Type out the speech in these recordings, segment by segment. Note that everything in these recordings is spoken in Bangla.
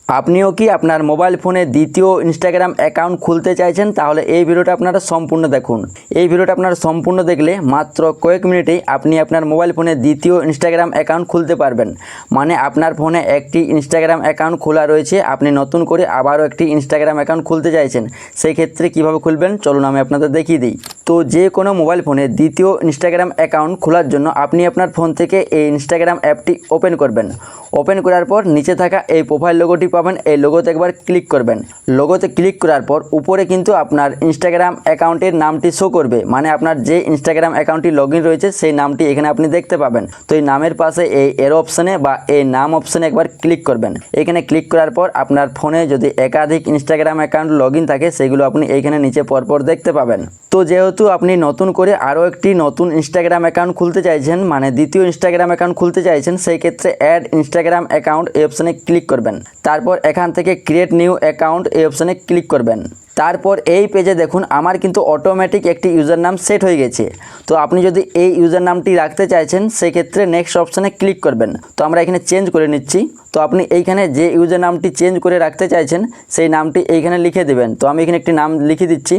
আপনিও কি আপনার মোবাইল ফোনে দ্বিতীয় ইনস্টাগ্রাম অ্যাকাউন্ট খুলতে চাইছেন? তাহলে এই ভিডিওটা আপনারা সম্পূর্ণ দেখুন। এই ভিডিওটা আপনারা সম্পূর্ণ দেখলে মাত্র কয়েক মিনিটেই আপনি আপনার মোবাইল ফোনে দ্বিতীয় ইনস্টাগ্রাম অ্যাকাউন্ট খুলতে পারবেন। মানে আপনার ফোনে একটি ইনস্টাগ্রাম অ্যাকাউন্ট খোলা রয়েছে, আপনি নতুন করে আবারও একটি ইনস্টাগ্রাম অ্যাকাউন্ট খুলতে চাইছেন। সেই ক্ষেত্রে কিভাবে খুলবেন চলুন আমি আপনাদের দেখিয়ে দিই। তো যে কোনো মোবাইল ফোনে দ্বিতীয় ইনস্টাগ্রাম অ্যাকাউন্ট খোলার জন্য আপনি আপনার ফোন থেকে এই ইনস্টাগ্রাম অ্যাপটি ওপেন করবেন। ওপেন করার পর নিচে থাকা এই প্রোফাইল লোগোটি পাবেন, এই লোগোতে একবার ক্লিক করবেন। লোগোতে ক্লিক করার পর উপরে কিন্তু আপনার ইনস্টাগ্রাম অ্যাকাউন্টের নামটি শো করবে, মানে আপনার যে ইনস্টাগ্রাম অ্যাকাউন্টটি লগইন রয়েছে সেই নামটি এখানে আপনি দেখতে পাবেন। তো এই নামের পাশে এই এরো অপশানে বা এই নাম অপশানে একবার ক্লিক করবেন। এখানে ক্লিক করার পর আপনার ফোনে যদি একাধিক ইনস্টাগ্রাম অ্যাকাউন্ট লগইন থাকে সেগুলো আপনি এইখানে নিচে পরপর দেখতে পাবেন। তো যেহেতু আপনি নতুন করে আরও একটি নতুন ইনস্টাগ্রাম অ্যাকাউন্ট খুলতে চাইছেন, মানে দ্বিতীয় ইনস্টাগ্রাম অ্যাকাউন্ট খুলতে চাইছেন, সেই ক্ষেত্রে অ্যাড ইনস্টাগ্রাম অ্যাকাউন্ট এই অপশানে ক্লিক করবেন। তারপর এখান থেকে ক্রিয়েট নিউ অ্যাকাউন্ট এই অপশানে ক্লিক করবেন। তারপর এই পেজে দেখুন আমার কিন্তু অটোমেটিক একটি ইউজার নাম সেট হয়ে গেছে। তো আপনি যদি এই ইউজার নামটি রাখতে চাইছেন সেক্ষেত্রে নেক্সট অপশানে ক্লিক করবেন। তো আমরা এখানে চেঞ্জ করে নিচ্ছি। তো আপনি এইখানে যে ইউজার নামটি চেঞ্জ করে রাখতে চাইছেন সেই নামটি এইখানে লিখে দেবেন। তো আমি এখানে একটি নাম লিখে দিচ্ছি।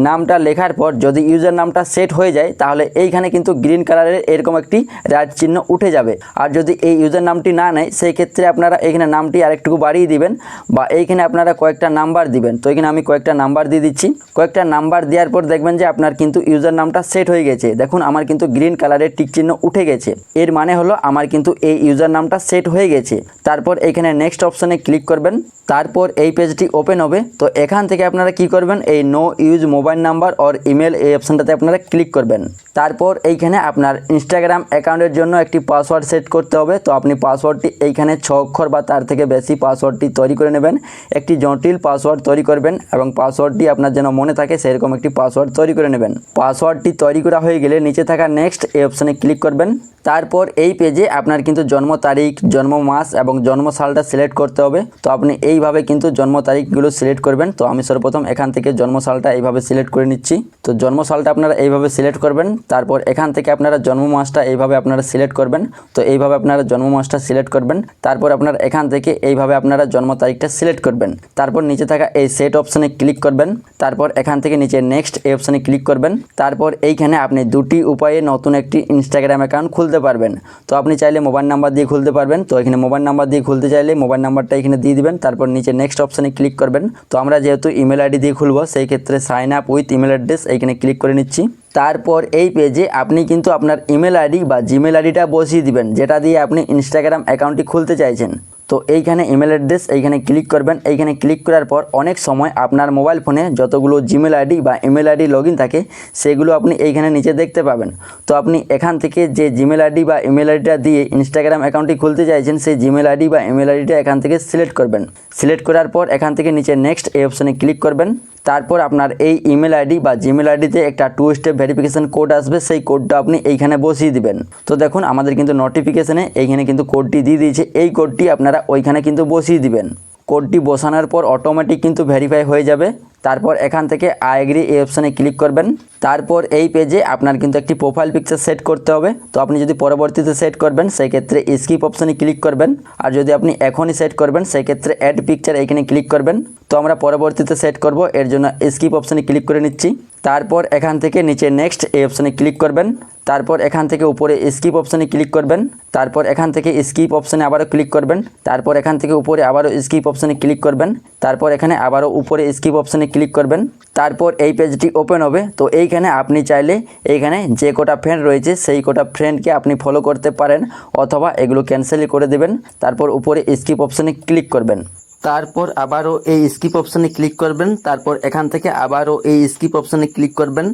নামটা লেখার পর যদি ইউজার নামটা সেট হয়ে যায় তাহলে এইখানে কিন্তু গ্রিন কালারের এরকম একটি রাইট চিহ্ন উঠে যাবে। আর যদি এই ইউজার নামটি না নেয় সেই ক্ষেত্রে আপনারা এখানে নামটি আরেকটুকু বাড়িয়ে দিবেন বা এইখানে আপনারা কয়েকটা নাম্বার দিবেন। তো এখানে আমি কয়েকটা নাম্বার দিয়ে দিচ্ছি। কয়েকটা নাম্বার দেওয়ার পর দেখবেন যে আপনার কিন্তু ইউজার নামটা সেট হয়ে গেছে। দেখুন আমার কিন্তু গ্রিন কালারের টিক চিহ্ন উঠে গেছে। এর মানে হলো আমার কিন্তু এই ইউজার নামটা সেট হয়ে গেছে। তারপর এখানে নেক্সট অপশানে ক্লিক করবেন। তারপর এই পেজটি ওপেন হবে। তো এখান থেকে আপনারা কি করবেন, এই no use mobile number or email এই অপশানটাতে আপনারা ক্লিক করবেন। তারপর এইখানে আপনার ইনস্টাগ্রাম অ্যাকাউন্টের জন্য একটি পাসওয়ার্ড সেট করতে হবে। তো আপনি পাসওয়ার্ডটি এইখানে 6 অক্ষর বা তার থেকে বেশি পাসওয়ার্ডটি তৈরি করে নেবেন। একটি জটিল পাসওয়ার্ড তৈরি করবেন এবং পাসওয়ার্ডটি আপনার যেন মনে থাকে সেরকম একটি পাসওয়ার্ড তৈরি করে নেবেন। পাসওয়ার্ডটি তৈরি করা হয়ে গেলে নিচে থাকা নেক্সট এই অপশানে ক্লিক করবেন। তারপর এই পেজে আপনার কিন্তু জন্ম তারিখ, জন্ম মাস এবং জন্ম সালটা সিলেক্ট করতে হবে। তো আপনি এইভাবে কিন্তু জন্ম তারিখগুলো সিলেক্ট করবেন। তো আমি সর্বপ্রথম এখান থেকে জন্ম সালটা এইভাবে সিলেক্ট করে নিচ্ছি। তো জন্ম সালটা আপনারা এইভাবে সিলেক্ট করবেন। তারপর এখান থেকে আপনারা জন্ম মাসটা এইভাবে আপনারা সিলেক্ট করবেন। তো এইভাবে আপনারা জন্ম মাসটা সিলেক্ট করবেন। তারপর আপনারা এখান থেকে এইভাবে আপনারা জন্ম তারিখটা সিলেক্ট করবেন। তারপর নিচে থাকা এই সেট অপশানে ক্লিক করবেন। তারপর এখান থেকে নিচে নেক্সট এই অপশানে ক্লিক করবেন। তারপর এইখানে আপনি দুটি উপায়ে নতুন একটি ইনস্টাগ্রাম অ্যাকাউন্ট খুলতে পারবেন। তো আপনি চাইলে মোবাইল নাম্বার দিয়ে খুলতে পারবেন। তো এখানে মোবাইল নাম্বার দিয়ে খুলতে চাইলে মোবাইল নাম্বারটা এখানে দিয়ে দিবেন। তারপর নিচে নেক্সট অপশানে ক্লিক করবেন। তো আমরা যেহেতু ইমেল আইডি দিয়ে খুলবো সেই ক্ষেত্রে sign up with email address এইখানে ক্লিক করে নিচ্ছি। তারপর এই পেজে আপনি কিন্তু আপনার ইমেল আইডি বা জিমেল আইডিটা বসিয়ে দিবেন যেটা দিয়ে আপনি ইনস্টাগ্রাম অ্যাকাউন্টটি খুলতে চাইছেন। তো এইখানে ইমেল অ্যাড্রেস এইখানে ক্লিক করবেন। এইখানে ক্লিক করার পর অনেক সময় আপনার মোবাইল ফোনে যতগুলো জিমেল আইডি বা ইমেল আইডি লগইন থাকে সেগুলো আপনি এইখানে নিচে দেখতে পাবেন। তো আপনি এখান থেকে যে জিমেল আইডি বা ইমেল আইডিটা দিয়ে ইনস্টাগ্রাম অ্যাকাউন্টটি খুলতে চাইছেন সেই জিমেল আইডি বা ইমেল আইডিটা এখান থেকে সিলেক্ট করবেন। সিলেক্ট করার পর এখান থেকে নিচে নেক্সট এই অপশানে ক্লিক করবেন। তারপর আপনার এই ইমেল আইডি বা জিমেল আইডিতে একটা 2 স্টেপ ভেরিফিকেশন কোড আসবে, সেই কোডটা আপনি এইখানে বসিয়ে দিবেন। তো দেখুন আমাদের কিন্তু নোটিফিকেশনে এইখানে কিন্তু কোডটি দিয়ে দিয়েছে। এই কোডটি আপনারা ওইখানে কিন্তু বসিয়ে দিবেন। কোডটি বসানোর পর অটোমেটিক কিন্তু ভেরিফাই হয়ে যাবে। তারপর এখান থেকে আই এগ্রি এই অপশানে ক্লিক করবেন। তারপর এই পেজে আপনার কিন্তু একটি প্রোফাইল পিকচার সেট করতে হবে। তো আপনি যদি পরবর্তীতে সেট করবেন সেই ক্ষেত্রে স্কিপ অপশানে ক্লিক করবেন। আর যদি আপনি এখনই সেট করবেন সেই ক্ষেত্রে অ্যাড পিকচার এইখানে ক্লিক করবেন। তো আমরা পরবর্তীতে সেট করব, এর জন্য স্কিপ অপশানে ক্লিক করে নিচ্ছি। তারপর এখান থেকে নিচে নেক্সট এই অপশানে ক্লিক করবেন। তারপর এখান থেকে উপরে স্কিপ অপশানে ক্লিক করবেন। তারপর এখান থেকে স্কিপ অপশানে আবারও ক্লিক করবেন। তারপর এখান থেকে উপরে আবারও স্কিপ অপশানে ক্লিক করবেন। তারপর এখানে আবারও উপরে স্কিপ অপশানে ক্লিক করবেন। তারপর এই পেজটি ওপেন হবে। তো এইখানে আপনি চাইলে এইখানে যে কটা ফ্রেন্ড রয়েছে সেই কটা ফ্রেন্ডকে আপনি ফলো করতে পারেন অথবা এগুলো ক্যান্সেলই করে দেবেন। তারপর উপরে স্কিপ অপশানে ক্লিক করবেন। তারপর আবারও এই স্কিপ অপশানে ক্লিক করবেন। তারপর এখান থেকে আবারও এই স্কিপ অপশানে ক্লিক করবেন।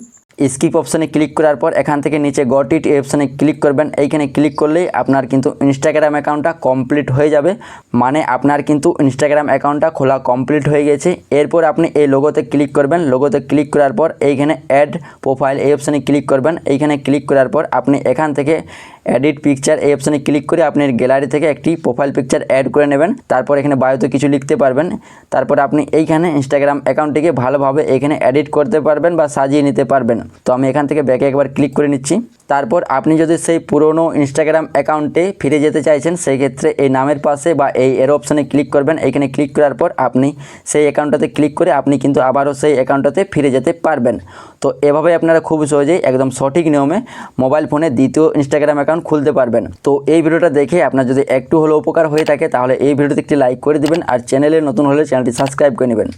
স্কিপ অপশানে ক্লিক করার পর এখান থেকে নিচে গট ইট এই অপশানে ক্লিক করবেন। এইখানে ক্লিক করলেই আপনার কিন্তু ইনস্টাগ্রাম অ্যাকাউন্টটা কমপ্লিট হয়ে যাবে, মানে আপনার কিন্তু ইনস্টাগ্রাম অ্যাকাউন্টটা খোলা কমপ্লিট হয়ে গেছে। এরপর আপনি এই লোগোতে ক্লিক করবেন। লোগোতে ক্লিক করার পর এইখানে অ্যাড প্রোফাইল এই অপশানে ক্লিক করবেন। এইখানে ক্লিক করার পর আপনি এখান থেকে এডিট পিকচার এই অপশানে ক্লিক করে আপনার গ্যালারি থেকে একটি প্রোফাইল পিকচার অ্যাড করে নেবেন। তারপর এখানে বায়োতে কিছু লিখতে পারবেন। তারপর আপনি এইখানে ইনস্টাগ্রাম অ্যাকাউন্টটিকে ভালোভাবে এখানে এডিট করতে পারবেন বা সাজিয়ে নিতে পারবেন। তো আমি এখান থেকে ব্যাকে একবার ক্লিক করে নিচ্ছি। তারপর আপনি যদি সেই পুরনো ইনস্টাগ্রাম অ্যাকাউন্টে ফিরে যেতে চাইছেন, সেই ক্ষেত্রে এই নামের পাশে বা এই এর অপশানে ক্লিক করবেন। এইখানে ক্লিক করার পর আপনি সেই অ্যাকাউন্টটাতে ক্লিক করে আপনি কিন্তু আবারও সেই অ্যাকাউন্টটাতে ফিরে যেতে পারবেন। তো এভাবে আপনারা খুব সহজেই একদম সঠিক নিয়মে মোবাইল ফোনে দ্বিতীয় ইনস্টাগ্রাম অ্যাকাউন্ট খুলতে পারবেন। তো এই ভিডিওটা দেখে আপনার যদি একটু হলেও উপকার হয়ে থাকে তাহলে এই ভিডিওতে একটি লাইক করে দিবেন, আর চ্যানেলে নতুন হলে চ্যানেলটি সাবস্ক্রাইব করে নেবেন।